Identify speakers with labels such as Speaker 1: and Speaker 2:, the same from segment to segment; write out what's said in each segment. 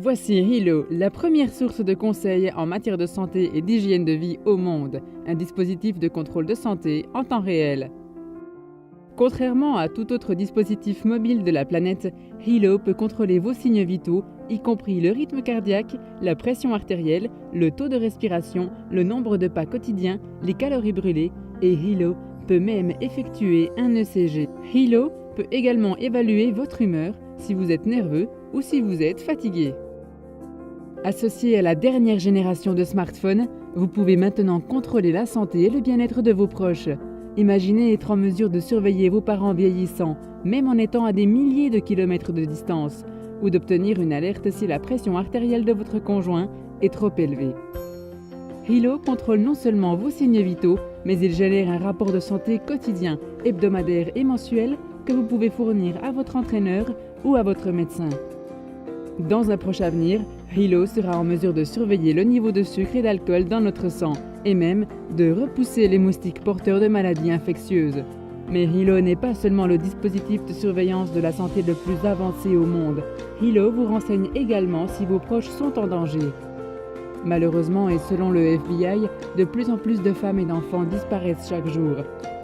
Speaker 1: Voici Hilo, la première source de conseils en matière de santé et d'hygiène de vie au monde, un dispositif de contrôle de santé en temps réel. Contrairement à tout autre dispositif mobile de la planète, Hilo peut contrôler vos signes vitaux, y compris le rythme cardiaque, la pression artérielle, le taux de respiration, le nombre de pas quotidiens, les calories brûlées, et Hilo peut même effectuer un ECG. Hilo peut également évaluer votre humeur, si vous êtes nerveux ou si vous êtes fatigué. Associé à la dernière génération de smartphones, vous pouvez maintenant contrôler la santé et le bien-être de vos proches. Imaginez être en mesure de surveiller vos parents vieillissants, même en étant à des milliers de kilomètres de distance, ou d'obtenir une alerte si la pression artérielle de votre conjoint est trop élevée. Hilo contrôle non seulement vos signes vitaux, mais il génère un rapport de santé quotidien, hebdomadaire et mensuel que vous pouvez fournir à votre entraîneur ou à votre médecin. Dans un proche avenir, Hilo sera en mesure de surveiller le niveau de sucre et d'alcool dans notre sang et même de repousser les moustiques porteurs de maladies infectieuses. Mais Hilo n'est pas seulement le dispositif de surveillance de la santé le plus avancé au monde. Hilo vous renseigne également si vos proches sont en danger. Malheureusement et selon le FBI, de plus en plus de femmes et d'enfants disparaissent chaque jour.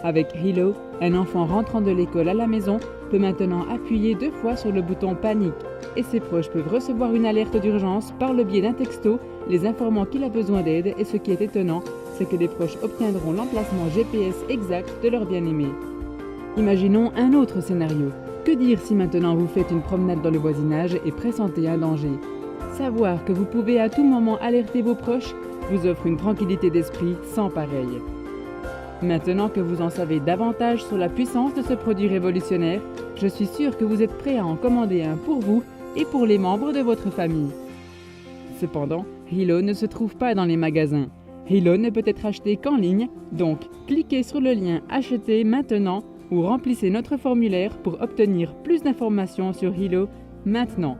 Speaker 1: Avec Hilo, un enfant rentrant de l'école à la maison peut maintenant appuyer 2 fois sur le bouton panique et ses proches peuvent recevoir une alerte d'urgence par le biais d'un texto les informant qu'il a besoin d'aide et ce qui est étonnant, c'est que les proches obtiendront l'emplacement GPS exact de leur bien-aimé. Imaginons un autre scénario. Que dire si maintenant vous faites une promenade dans le voisinage et pressentez un danger ? Savoir que vous pouvez à tout moment alerter vos proches vous offre une tranquillité d'esprit sans pareil. Maintenant que vous en savez davantage sur la puissance de ce produit révolutionnaire, je suis sûr que vous êtes prêt à en commander un pour vous et pour les membres de votre famille. Cependant, Hilo ne se trouve pas dans les magasins. Hilo ne peut être acheté qu'en ligne, donc cliquez sur le lien « Acheter maintenant » ou remplissez notre formulaire pour obtenir plus d'informations sur Hilo maintenant.